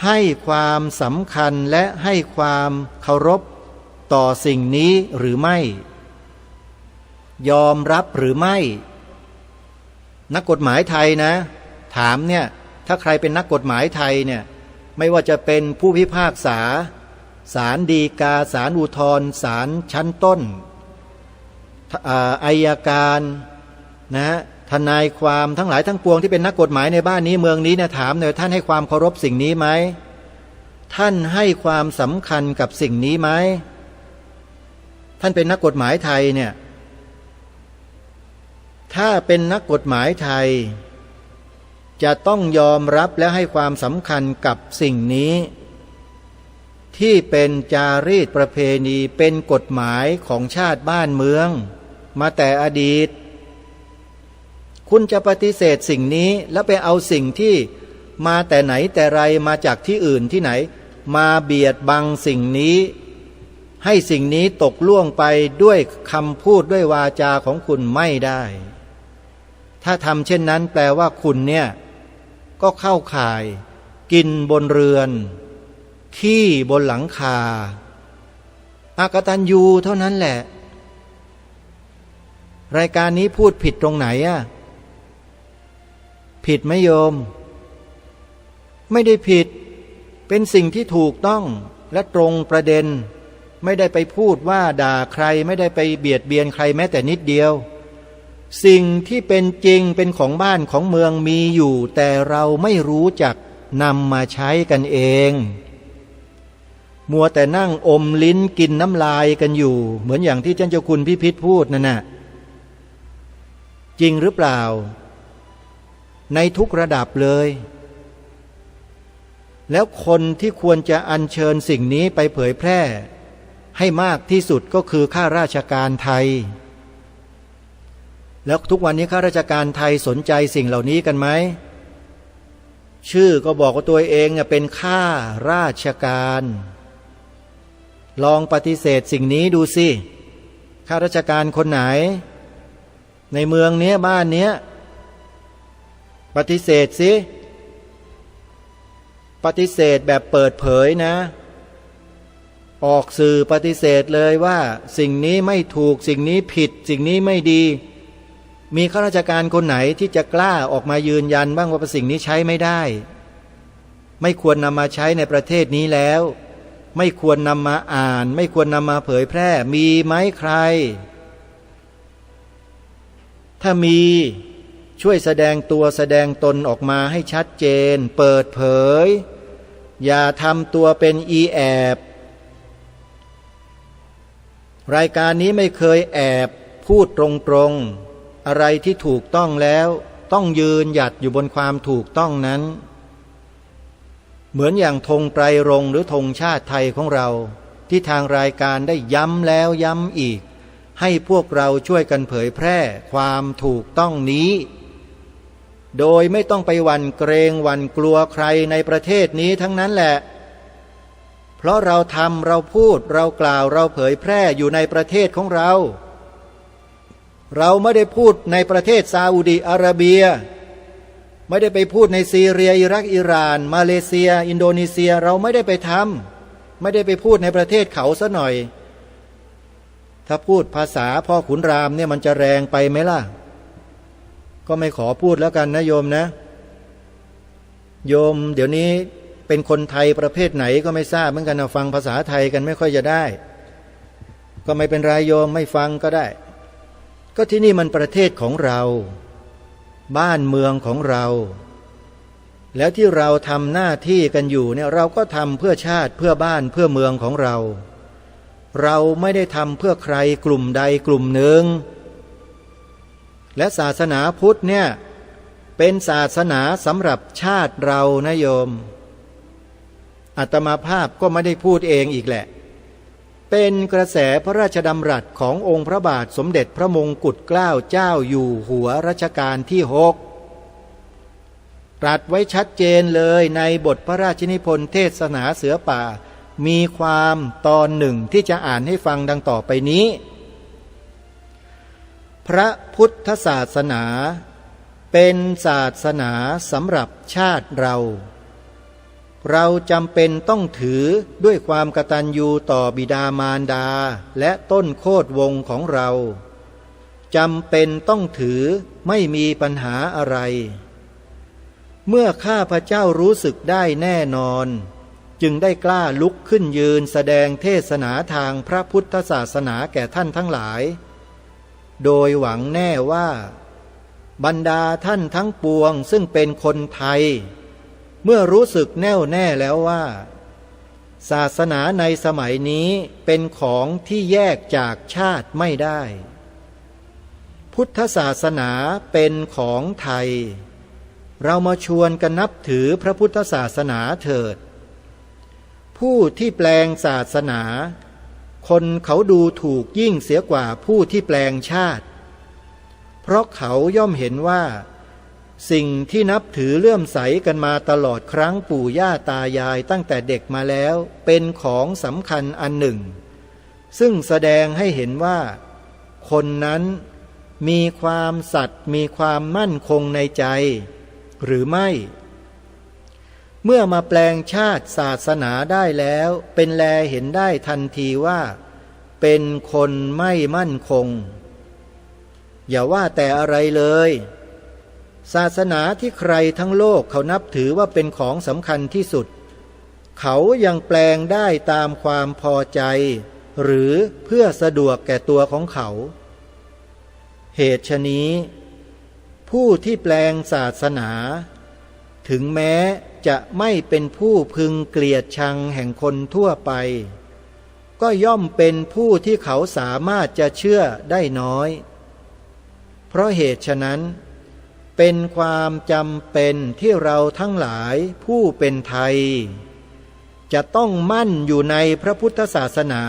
ให้ความสำคัญและให้ความเคารพต่อสิ่งนี้หรือไม่ยอมรับหรือไม่นักกฎหมายไทยนะถามเนี่ยถ้าใครเป็นนักกฎหมายไทยเนี่ยไม่ว่าจะเป็นผู้พิพากษาศาลฎีกาศาลอุทธรณ์ศาลชั้นต้นอัยการนะทนายความทั้งหลายทั้งปวงที่เป็นนักกฎหมายในบ้านนี้เมืองนี้เนี่ยถามหน่อยท่านให้ความเคารพสิ่งนี้ไหมท่านให้ความสำคัญกับสิ่งนี้ไหมท่านเป็นนักกฎหมายไทยเนี่ยถ้าเป็นนักกฎหมายไทยจะต้องยอมรับและให้ความสำคัญกับสิ่งนี้ที่เป็นจารีตประเพณีเป็นกฎหมายของชาติบ้านเมืองมาแต่อดีตคุณจะปฏิเสธสิ่งนี้แล้วไปเอาสิ่งที่มาแต่ไหนแต่ไรมาจากที่อื่นที่ไหนมาเบียดบังสิ่งนี้ให้สิ่งนี้ตกล่วงไปด้วยคำพูดด้วยวาจาของคุณไม่ได้ถ้าทำเช่นนั้นแปลว่าคุณเนี่ยก็เข้าข่ายกินบนเรือนขี้บนหลังคาอากตัญญูเท่านั้นแหละรายการนี้พูดผิดตรงไหนอะผิดไหมโยมไม่ได้ผิดเป็นสิ่งที่ถูกต้องและตรงประเด็นไม่ได้ไปพูดว่าด่าใครไม่ได้ไปเบียดเบียนใครแม้แต่นิดเดียวสิ่งที่เป็นจริงเป็นของบ้านของเมืองมีอยู่แต่เราไม่รู้จักนำมาใช้กันเองมัวแต่นั่งอมลิ้นกินน้ำลายกันอยู่เหมือนอย่างที่เจ้าคุณพิพิธพูดนั่นน่ะจริงหรือเปล่าในทุกระดับเลยแล้วคนที่ควรจะอัญเชิญสิ่งนี้ไปเผยแพร่ให้มากที่สุดก็คือข้าราชการไทยแล้วทุกวันนี้ข้าราชการไทยสนใจสิ่งเหล่านี้กันไหมชื่อก็บอกว่าตัวเองเป็นข้าราชการลองปฏิเสธสิ่งนี้ดูสิข้าราชการคนไหนในเมืองนี้บ้านนี้ปฏิเสธสิปฏิเสธแบบเปิดเผยนะออกสื่อปฏิเสธเลยว่าสิ่งนี้ไม่ถูกสิ่งนี้ผิดสิ่งนี้ไม่ดีมีข้าราชการคนไหนที่จะกล้าออกมายืนยันบ้างว่าสิ่งนี้ใช้ไม่ได้ไม่ควรนำมาใช้ในประเทศนี้แล้วไม่ควรนำมาอ่านไม่ควรนำมาเผยแพร่มีไหมใครถ้ามีช่วยแสดงตัวแสดงตนออกมาให้ชัดเจนเปิดเผยอย่าทำตัวเป็นอีแอบรายการนี้ไม่เคยแอบพูดตรงๆอะไรที่ถูกต้องแล้วต้องยืนหยัดอยู่บนความถูกต้องนั้นเหมือนอย่างธงไตรรงค์หรือธงชาติไทยของเราที่ทางรายการได้ย้ำแล้วย้ำอีกให้พวกเราช่วยกันเผยแพร่ความถูกต้องนี้โดยไม่ต้องไปหวั่นเกรงหวั่นกลัวใครในประเทศนี้ทั้งนั้นแหละเพราะเราทำเราพูดเรากล่าวเราเผยแพร่อยู่ในประเทศของเราไม่ได้พูดในประเทศซาอุดิอาระเบียไม่ได้ไปพูดในซีเรียอิรักอิหร่านมาเลเซียอินโดนีเซียเราไม่ได้ไปทำไม่ได้ไปพูดในประเทศเขาซะหน่อยถ้าพูดภาษาพ่อขุนรามเนี่ยมันจะแรงไปไหมล่ะก็ไม่ขอพูดแล้วกันนะโยมนะโยมเดี๋ยวนี้เป็นคนไทยประเภทไหนก็ไม่ทราบเหมือนกันนะฟังภาษาไทยกันไม่ค่อยจะได้ก็ไม่เป็นไรโยมไม่ฟังก็ได้ก็ที่นี่มันประเทศของเราบ้านเมืองของเรา แล้วที่เราทำหน้าที่กันอยู่เนี่ยเราก็ทำเพื่อชาติเพื่อบ้านเพื่อเมืองของเราเราไม่ได้ทำเพื่อใครกลุ่มใดกลุ่มหนึ่งและศาสนาพุทธเนี่ยเป็นศาสนาสำหรับชาติเรานะโยมอาตมาภาพก็ไม่ได้พูดเองอีกแหละเป็นกระแสพระราชดำรัสขององค์พระบาทสมเด็จพระมงกุฎเกล้าเจ้าอยู่หัวรัชกาลที่6ตรัสไว้ชัดเจนเลยในบทพระราชนิพนธ์เทศนาเสือป่ามีความตอนหนึ่งที่จะอ่านให้ฟังดังต่อไปนี้พระพุทธศาสนาเป็นศาสนาสำหรับชาติเราจำเป็นต้องถือด้วยความกตัญญูต่อบิดามารดาและต้นโคตรวงของเราจำเป็นต้องถือไม่มีปัญหาอะไรเมื่อข้าพเจ้ารู้สึกได้แน่นอนจึงได้กล้าลุกขึ้นยืนแสดงเทศนาทางพระพุทธศาสนาแก่ท่านทั้งหลายโดยหวังแน่ว่าบรรดาท่านทั้งปวงซึ่งเป็นคนไทยเมื่อรู้สึกแน่วแน่แล้วว่าศาสนาในสมัยนี้เป็นของที่แยกจากชาติไม่ได้พุทธศาสนาเป็นของไทยเรามาชวนกันนับถือพระพุทธศาสนาเถิดผู้ที่แปลงศาสนาคนเขาดูถูกยิ่งเสียกว่าผู้ที่แปลงชาติเพราะเขาย่อมเห็นว่าสิ่งที่นับถือเลื่อมใสกันมาตลอดครั้งปู่ย่าตายายตั้งแต่เด็กมาแล้วเป็นของสำคัญอันหนึ่งซึ่งแสดงให้เห็นว่าคนนั้นมีความสัตย์มีความมั่นคงในใจหรือไม่เมื่อมาแปลงชาติศาสนาได้แล้วเป็นแลเห็นได้ทันทีว่าเป็นคนไม่มั่นคงอย่าว่าแต่อะไรเลยศาสนาที่ใครทั้งโลกเขานับถือว่าเป็นของสำคัญที่สุดเขายังแปลงได้ตามความพอใจหรือเพื่อสะดวกแก่ตัวของเขาเหตุฉะนี้ผู้ที่แปลงศาสนาถึงแม้จะไม่เป็นผู้พึงเกลียดชังแห่งคนทั่วไปก็ย่อมเป็นผู้ที่เขาสามารถจะเชื่อได้น้อยเพราะเหตุฉะนั้นเป็นความจำเป็นที่เราทั้งหลายผู้เป็นไทยจะต้องมั่นอยู่ในพระพุทธศาสนา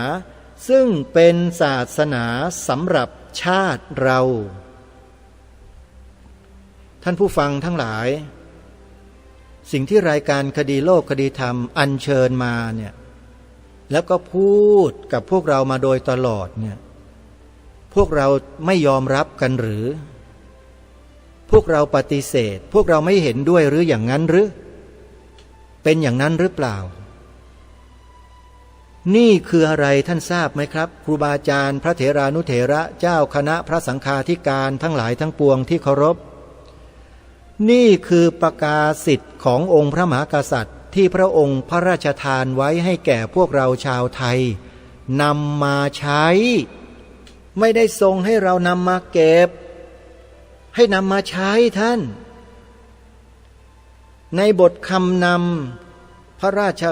ซึ่งเป็นศาสนาสำหรับชาติเราท่านผู้ฟังทั้งหลายสิ่งที่รายการคดีโลกคดีธรรมอัญเชิญมาเนี่ยแล้วก็พูดกับพวกเรามาโดยตลอดเนี่ยพวกเราไม่ยอมรับกันหรือพวกเราปฏิเสธพวกเราไม่เห็นด้วยหรืออย่างนั้นหรือเป็นอย่างนั้นหรือเปล่านี่คืออะไรท่านทราบไหมครับครูบาอาจารย์พระเถรานุเถระเจ้าคณะพระสังฆาธิการทั้งหลายทั้งปวงที่เคารพนี่คือประกาศสิทธิ์ขององค์พระมหากษัตริย์ที่พระองค์พระราชทานไว้ให้แก่พวกเราชาวไทยนำมาใช้ไม่ได้ทรงให้เรานำมาเก็บให้นำมาใช้ท่านในบทคำนำพระราช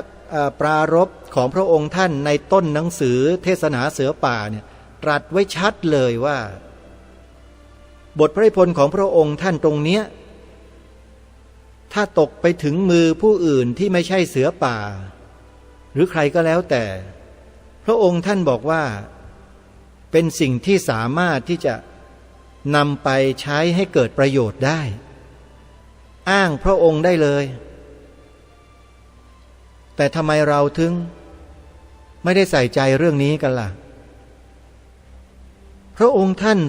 ปรารภของพระองค์ท่านในต้นหนังสือเทศนาเสือป่าเนี่ยตรัสไว้ชัดเลยว่าบทพระนิพนธ์ของพระองค์ท่านตรงเนี้ยถ้าตกไปถึงมือผู้อื่นที่ไม่ใช่เสือป่าหรือใครก็แล้วแต่พระองค์ท่านบอกว่าเป็นสิ่งที่สามารถที่จะนำไปใช้ให้เกิดประโยชน์ได้อ้างพระองค์ได้เลยแต่ทำไมเราถึงไม่ได้ใส่ใจเรื่องนี้กันล่ะพระองค์ท่าน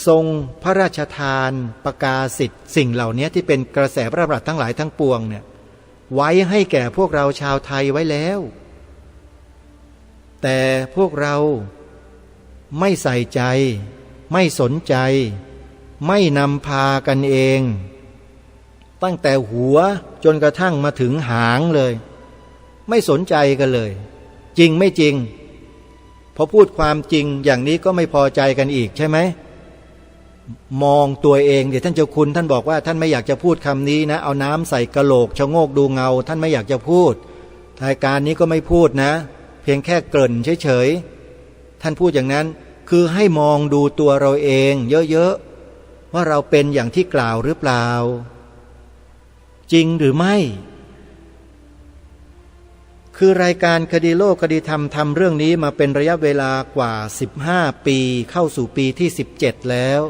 ทรงพระราชทานประกาศสิทธิ์สิ่งเหล่านี้ที่เป็นกระแสพระดำรัสทั้งหลายทั้งปวงเนี่ยไว้ให้แก่พวกเราชาวไทยไว้แล้วแต่พวกเราไม่ใส่ใจไม่สนใจไม่นำพากันเองตั้งแต่หัวจนกระทั่งมาถึงหางเลยไม่สนใจกันเลยจริงไม่จริงพอพูดความจริงอย่างนี้ก็ไม่พอใจกันอีกใช่ไหม มองตัวเองเดี๋ยวท่านเจ้าคุณท่านบอกว่าท่านไม่อยากจะพูดคำนี้นะเอาน้ำใส่กะโหลกชะโงกดูเงาท่านไม่อยากจะพูดรายการนี้ก็ไม่พูดนะเพียงแค่เกริ่นเฉยๆท่านพูดอย่างนั้นคือให้มองดูตัวเราเองเยอะๆว่าเราเป็นอย่างที่กล่าวหรือเปล่าจริงหรือไม่คือรายการคดีโลกคดีธรรมทำเรื่องนี้มาเป็นระยะเวลากว่า15 ปีเข้าสู่ปีที่17แล้ว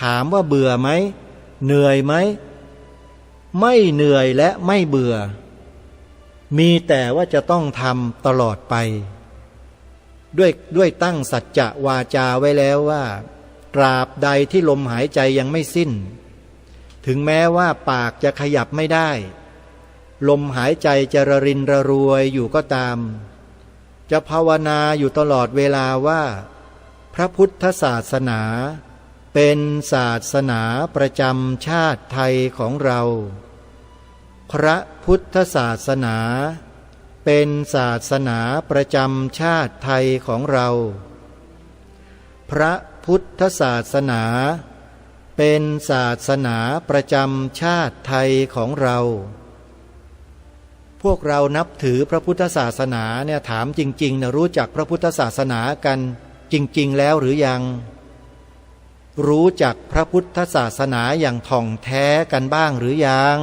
ถามว่าเบื่อไหมเหนื่อยไหมไม่เหนื่อยและไม่เบื่อมีแต่ว่าจะต้องทำตลอดไปด้วยตั้งสัจจะวาจาไว้แล้วว่าตราบใดที่ลมหายใจยังไม่สิ้นถึงแม้ว่าปากจะขยับไม่ได้ลมหายใจจะระรินระรวยอยู่ก็ตามจะภาวนาอยู่ตลอดเวลาว่าพระพุทธศาสนาเป็นศาสนาประจำชาติไทยของเราพระพุทธศาสนาเป็นศาสนาประจำชาติไทยของเราพระพุทธศาสนาเป็นศาสนาประจำชาติไทยของเราพวกเรานับถือพระพุทธศาสนาเนี่ยถามจริงๆนะรู้จักพระพุทธศาสนากันจริงๆแล้วหรือยังรู้จักพระพุทธศาสนาอย่างท่องแท้กันบ้างหรือยัง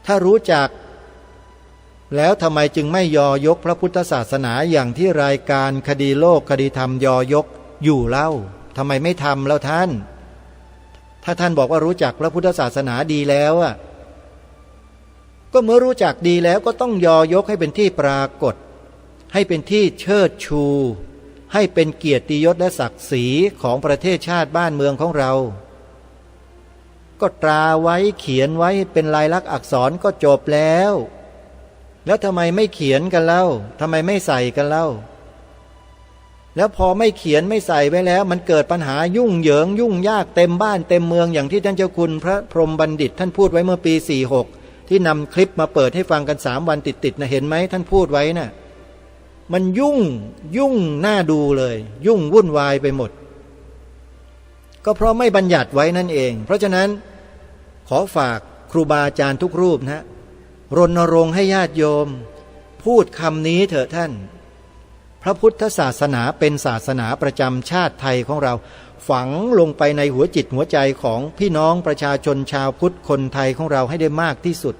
ถ้ารู้จักแล้วทำไมจึงไม่ยอยกพระพุทธศาสนาอย่างที่รายการคดีโลกคดีธรรมยอยกอยู่เล่าทำไมไม่ทำแล้วท่านถ้าท่านบอกว่ารู้จักพระพุทธศาสนาดีแล้วอ่ะก็เมื่อรู้จักดีแล้วก็ต้องยอยกให้เป็นที่ปรากฏให้เป็นที่เชิดชูให้เป็นเกียรติยศและศักดิ์ศรีของประเทศชาติบ้านเมืองของเราก็ตราไว้เขียนไว้เป็นลายลักษณ์อักษรก็จบแล้วทำไมไม่เขียนกันเล่าทำไมไม่ใส่กันเล่าแล้วพอไม่เขียนไม่ใส่ไว้แล้วมันเกิดปัญหายุ่งเหยิงยุ่งยากเต็มบ้านเต็มเมืองอย่างที่ท่านเจ้าคุณพระพรหมบัณฑิตท่านพูดไว้เมื่อปี46ที่นำคลิปมาเปิดให้ฟังกัน3 วันติดๆนะเห็นไหมท่านพูดไว้นะ่ะมันยุ่งน่าดูเลยยุ่งวุ่นวายไปหมดก็เพราะไม่บัญญัติไว้นั่นเองเพราะฉะนั้นขอฝากครูบาอาจารย์ทุกรูปนะรณรงค์ให้ญาติโยมพูดคำนี้เถอะท่านพระพุทธศาสนาเป็นศาสนาประจำชาติไทยของเราฝังลงไปในหัวจิตหัวใจของพี่น้องประชาชนชาวพุทธคนไทยของเราให้ได้มากที่สุด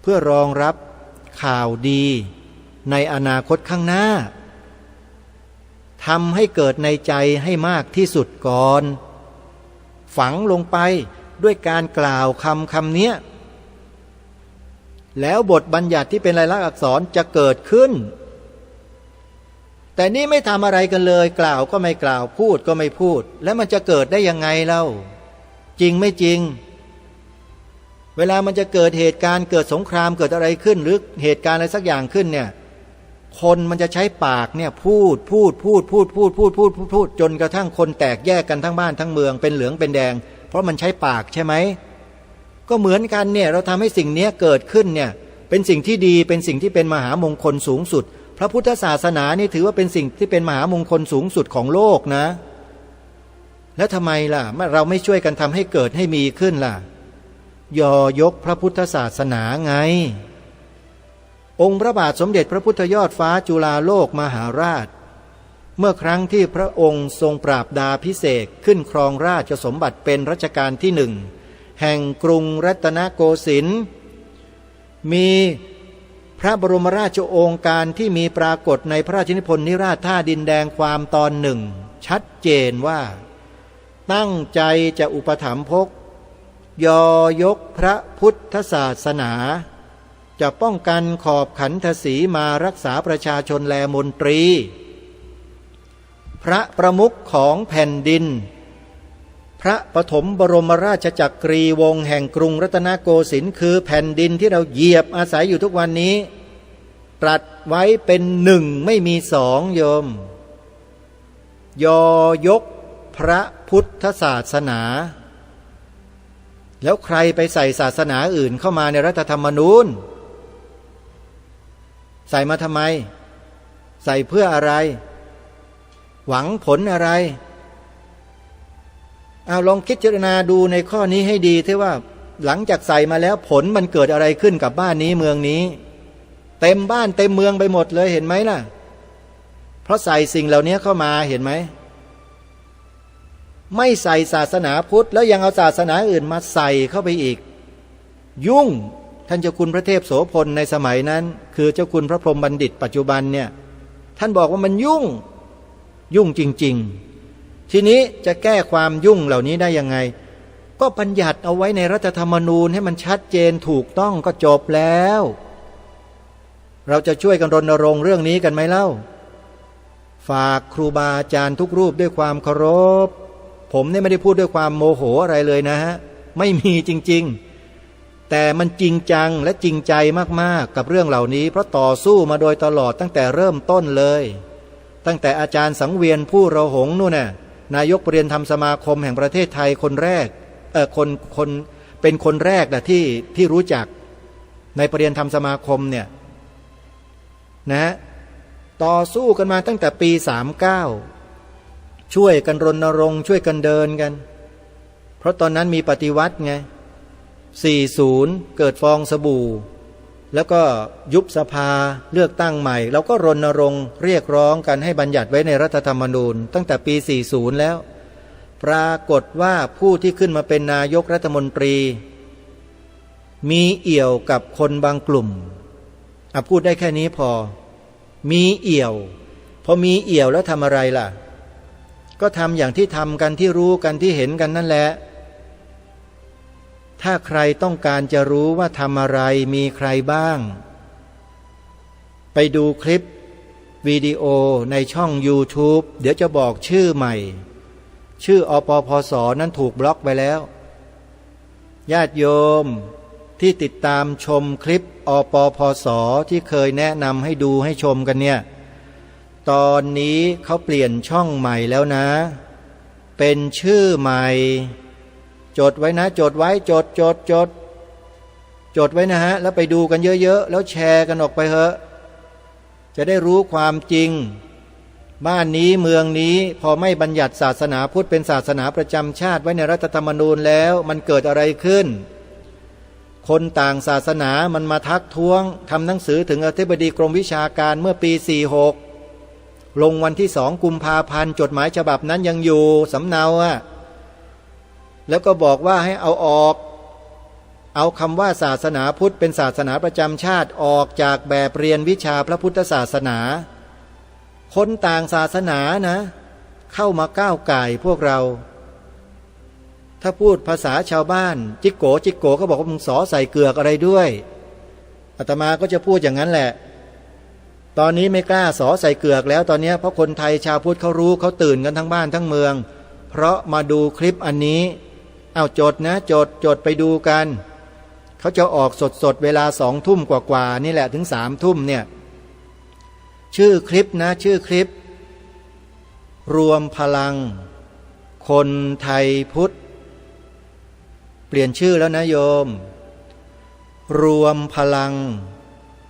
เพื่อรองรับข่าวดีในอนาคตข้างหน้าทำให้เกิดในใจให้มากที่สุดก่อนฝังลงไปด้วยการกล่าวคำนี้แล้วบทบัญญัติที่เป็นลายลักษณ์อักษรจะเกิดขึ้นแต่นี่ไม่ทำอะไรกันเลยกล่าวก็ไม่กล่าวพูดก็ไม่พูดแล้วมันจะเกิดได้ยังไงเล่าจริงไม่จริงเวลามันจะเกิดเหตุการณ์เกิดสงครามเกิดอะไรขึ้นหรือเหตุการณ์อะไรสักอย่างขึ้นเนี่ยคนมันจะใช้ปากเนี่ยพูดจนกระทั่งคนแตกแยกกันทั้งบ้านทั้งเมืองเป็นเหลืองเป็นแดงเพราะมันใช้ปากใช่ไหมก็เหมือนกันเนี่ยเราทำให้สิ่งนี้เกิดขึ้นเนี่ยเป็นสิ่งที่ดีเป็นสิ่งที่เป็นมหามงคลสูงสุดพระพุทธศาสนานี่ถือว่าเป็นสิ่งที่เป็นมหามงคลสูงสุดของโลกนะแล้วทำไมล่ะเราไม่ช่วยกันทำให้เกิดให้มีขึ้นล่ะยอยกพระพุทธศาสนาไงองค์พระบาทสมเด็จพระพุทธยอดฟ้าจุฬาโลกมหาราชเมื่อครั้งที่พระองค์ทรงปราบดาภิเษกขึ้นครองราชสมบัติเป็นรัชกาลที่1แห่งกรุงรัตนโกสินทร์มีพระบรมราชโองการที่มีปรากฏในพระราชนิพนธ์นิราชท่าดินแดงความตอนหนึ่งชัดเจนว่าตั้งใจจะอุปถัมภกยอยกพระพุทธศาสนาจะป้องกันขอบขันธสีมารักษาประชาชนแลมนตรีพระประมุขของแผ่นดินพระปฐมบรมราชจักรีวงศ์แห่งกรุงรัตนโกสินทร์คือแผ่นดินที่เราเหยียบอาศัยอยู่ทุกวันนี้ตรัสไว้เป็นหนึ่งไม่มีสองโยมยอยกพระพุทธศาสนาแล้วใครไปใส่ศาสนาอื่นเข้ามาในรัฐธรรมนูญใส่มาทำไมใส่เพื่ออะไรหวังผลอะไร เอาลองคิดเจารณาดูในข้อนี้ให้ดีที่ว่าหลังจากใส่มาแล้วผลมันเกิดอะไรขึ้นกับบ้านนี้เมืองนี้เต็มบ้านเต็มเมืองไปหมดเลยเห็นไหมล่ะเพราะใส่สิ่งเหล่านี้เข้ามาเห็นไหมไม่ใส่ศาสนาพุทธแล้วยังเอาศาสนาอื่นมาใส่เข้าไปอีกยุ่งท่านเจ้าคุณพระเทพโสพลในสมัยนั้นคือเจ้าคุณพระพรหมบัณฑิตปัจจุบันเนี่ยท่านบอกว่ามันยุ่งจริงๆทีนี้จะแก้ความยุ่งเหล่านี้ได้ยังไงก็บัญญัติเอาไว้ในรัฐธรรมนูญให้มันชัดเจนถูกต้องก็จบแล้วเราจะช่วยกันรณรงค์เรื่องนี้กันไหมเล่าฝากครูบาอาจารย์ทุกรูปด้วยความเคารพผมเนี่ยไม่ได้พูดด้วยความโมโหอะไรเลยนะฮะไม่มีจริงๆแต่มันจริงจังและจริงใจมากๆกับเรื่องเหล่านี้เพราะต่อสู้มาโดยตลอดตั้งแต่เริ่มต้นเลยตั้งแต่อาจารย์สังเวียนผู้ระหงนู่นน่ะนายกประเรียนธรรมสมาคมแห่งประเทศไทยคนแรกเป็นคนแรกนะที่รู้จักในประเรียนธรรมสมาคมเนี่ยนะต่อสู้กันมาตั้งแต่ปี39ช่วยกันรณรงค์ช่วยกันเดินกันเพราะตอนนั้นมีปฏิวัติไง40เกิดฟองสบู่แล้วก็ยุบสภาเลือกตั้งใหม่เราก็รณรงค์เรียกร้องกันให้บัญญัติไว้ในรัฐธรรมนูญตั้งแต่ปี40แล้วปรากฏว่าผู้ที่ขึ้นมาเป็นนายกรัฐมนตรีมีเอี่ยวกับคนบางกลุ่มพูดได้แค่นี้พอมีเอี่ยวพอมีเอี่ยวแล้วทำอะไรล่ะก็ทำอย่างที่ทำกันที่รู้กันที่เห็นกันนั่นแหละถ้าใครต้องการจะรู้ว่าทำอะไรมีใครบ้างไปดูคลิปวิดีโอในช่อง YouTube เดี๋ยวจะบอกชื่อใหม่ชื่ออปพสนั้นถูกบล็อกไปแล้วญาติโยมที่ติดตามชมคลิปอปพสที่เคยแนะนำให้ดูให้ชมกันเนี่ยตอนนี้เขาเปลี่ยนช่องใหม่แล้วนะเป็นชื่อใหม่จดไว้นะจดไว้จดไว้นะฮะแล้วไปดูกันเยอะๆแล้วแชร์กันออกไปเถอะจะได้รู้ความจริงบ้านนี้เมืองนี้พอไม่บัญญัติศาสนาพุทธเป็นศาสนาประจำชาติไว้ในรัฐธรรมนูญแล้วมันเกิดอะไรขึ้นคนต่างศาสนามันมาทักท้วงทำหนังสือถึงอธิบดีกรมวิชาการเมื่อปี46ลงวันที่2 กุมภาพันธ์จดหมายฉบับนั้นยังอยู่สำเนาแล้วก็บอกว่าให้เอาคำว่าศาสนาพุทธเป็นศาสนาประจำชาติออกจากแบบเรียนวิชาพระพุทธศาสนาคนต่างศาสนานะเข้ามาก้าวก่ายพวกเราถ้าพูดภาษาชาวบ้านจิกโกก็บอกว่ามึงสอใส่เกือกอะไรด้วยอาตมาก็จะพูดอย่างนั้นแหละตอนนี้ไม่กล้าสอใส่เกือกแล้วตอนนี้เพราะคนไทยชาวพุทธเขารู้เขาตื่นกันทั้งบ้านทั้งเมืองเพราะมาดูคลิปอันนี้เอาจดนะจดไปดูกันเขาจะออกสดเวลา20 ทุ่มกว่านี่แหละถึง3 ทุ่มเนี่ยชื่อคลิปนะชื่อคลิปรวมพลังคนไทยพุทธเปลี่ยนชื่อแล้วนะโยมรวมพลัง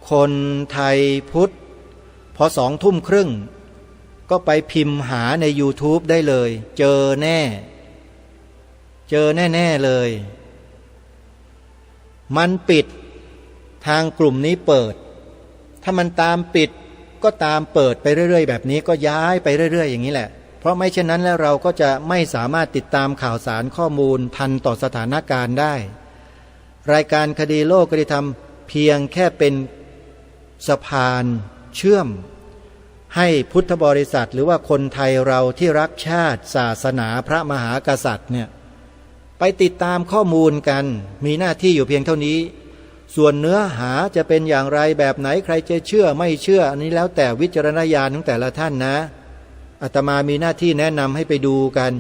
คนไทยพุทธพอ20 ทุ่มครึ่งก็ไปพิมพ์หาใน YouTube ได้เลยเจอแน่เลยมันปิดทางกลุ่มนี้เปิดถ้ามันตามปิดก็ตามเปิดไปเรื่อยๆแบบนี้ก็ย้ายไปเรื่อยๆอย่างนี้แหละเพราะไม่เช่นนั้นแล้วเราก็จะไม่สามารถติดตามข่าวสารข้อมูลทันต่อสถานการณ์ได้รายการคดีโลกคดีธรรมเพียงแค่เป็นสะพานเชื่อมให้พุทธบริษัทหรือว่าคนไทยเราที่รักชาติศาสนาพระมหากษัตริย์เนี่ยไปติดตามข้อมูลกันมีหน้าที่อยู่เพียงเท่านี้ส่วนเนื้อหาจะเป็นอย่างไรแบบไหนใครจะเชื่อไม่เชื่ออันนี้แล้วแต่วิจารณญาณของแต่ละท่านนะอาตมามีหน้าที่แนะนำให้ไปดูกัน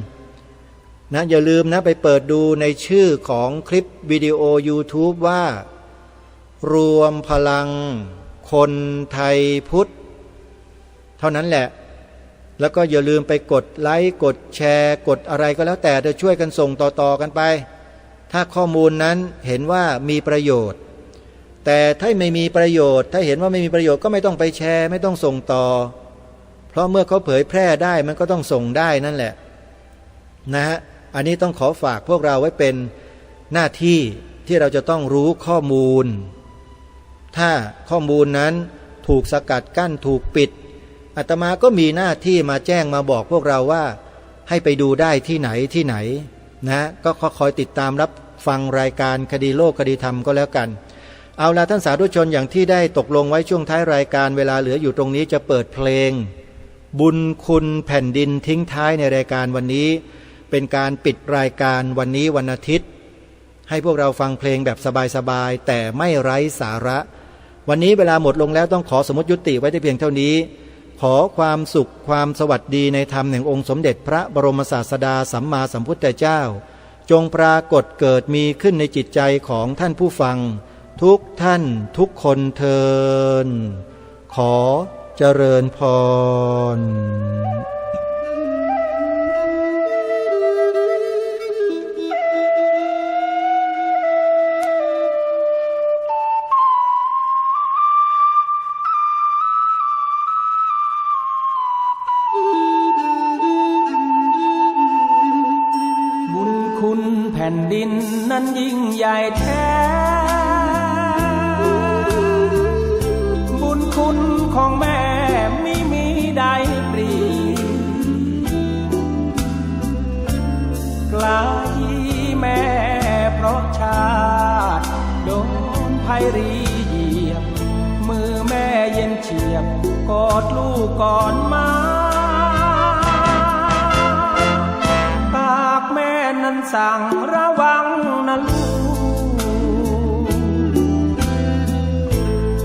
นะอย่าลืมนะไปเปิดดูในชื่อของคลิปวิดีโอ YouTube ว่ารวมพลังคนไทยพุทธเท่านั้นแหละแล้วก็อย่าลืมไปกดไลค์กดแชร์กดอะไรก็แล้วแต่จะช่วยกันส่งต่อกันไปถ้าข้อมูลนั้นเห็นว่ามีประโยชน์แต่ถ้าไม่มีประโยชน์ถ้าเห็นว่าไม่มีประโยชน์ก็ไม่ต้องไปแชร์ไม่ต้องส่งต่อเพราะเมื่อเขาเผยแพร่ได้มันก็ต้องส่งได้นั่นแหละนะฮะ อันนี้ต้องขอฝากพวกเราไว้เป็นหน้าที่ที่เราจะต้องรู้ข้อมูลถ้าข้อมูลนั้นถูกสกัดกั้นถูกปิดอาตมาก็มีหน้าที่มาแจ้งมาบอกพวกเราว่าให้ไปดูได้ที่ไหนนะก็คอยติดตามรับฟังรายการคดีโลกคดีธรรมก็แล้วกันเอาล่ะท่านสาธุชนอย่างที่ได้ตกลงไว้ช่วงท้ายรายการเวลาเหลืออยู่ตรงนี้จะเปิดเพลงบุญคุณแผ่นดินทิ้งท้ายในรายการวันนี้เป็นการปิดรายการวันนี้วันอาทิตย์ให้พวกเราฟังเพลงแบบสบายๆแต่ไม่ไร้สาระวันนี้เวลาหมดลงแล้วต้องขอสมมติยุติไว้ที่เพียงเท่านี้ขอความสุขความสวัสดีในธรรมแห่งองค์สมเด็จพระบรมศาสดาสัมมาสัมพุทธเจ้าจงปรากฏเกิดมีขึ้นในจิตใจของท่านผู้ฟังทุกท่านทุกคนเทินขอเจริญพรแผ่นดินนั้นยิ่งใหญ่แท้บุญคุณของแม่ไม่มีใดปรีไกลแม่เพราะชาติโดนภัยรีเหยียบมือแม่เย็นเฉียบกอดลูกก่อนมานั้นสั่งระวังนะลูก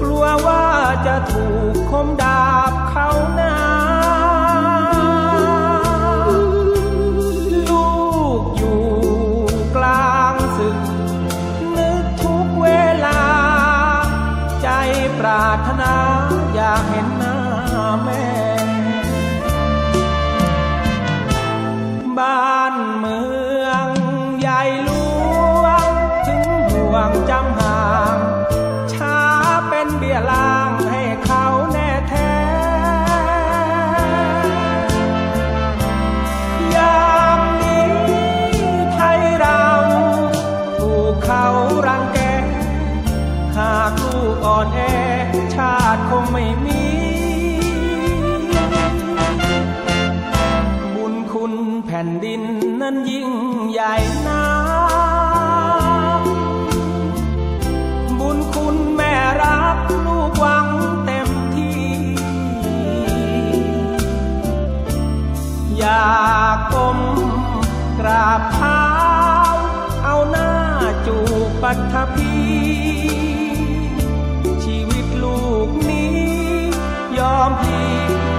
กลัวว่าจะถูกคมดาบเข้าหน้าลูกอยู่กลางศึกนึกทุกเวลาใจปรารถนาอยากเห็นหน้าแม่บ้านเมืองใหญ่หลวงถึงห่วงจำห่างช้าเป็นเบี้ยล่างให้เขาแน่แท้ยามนี้ไทยเราถูกเขารังแกหากลูกอ่อนแอชาติคงไม่มีบุญคุณแผ่นดินนั้นยิ่งใหญ่นักบุญคุณแม่รักลูกหวังเต็มที่อยากก้มกราบเท้าเอาหน้าจูบปัทภีชีวิตลูกนี้ยอมพลี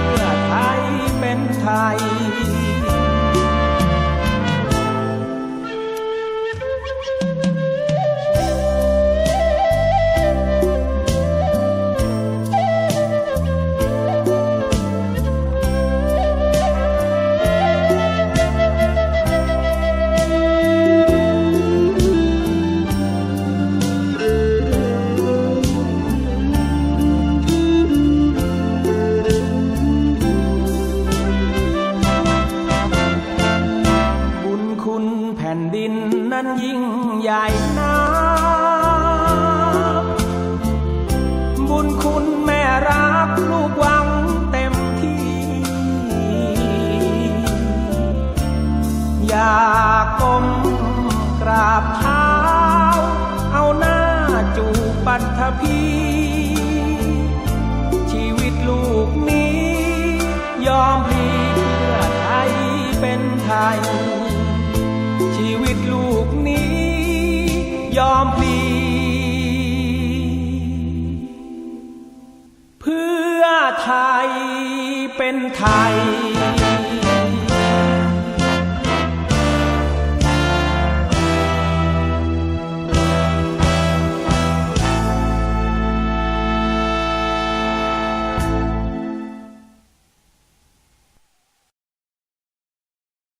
เพื่อไทยเป็นไทยยิ่งใหญ่นักบุญคุณแม่รักลูกหวังเต็มที่อยากก้มกราบเท้าเอาหน้าจูบปัทภีชีวิตลูกนี้ยอมพลีเพื่อไทยเป็นไทยชีวิตลูกนี้ยอมพลีเพื่อไทยเป็นไทย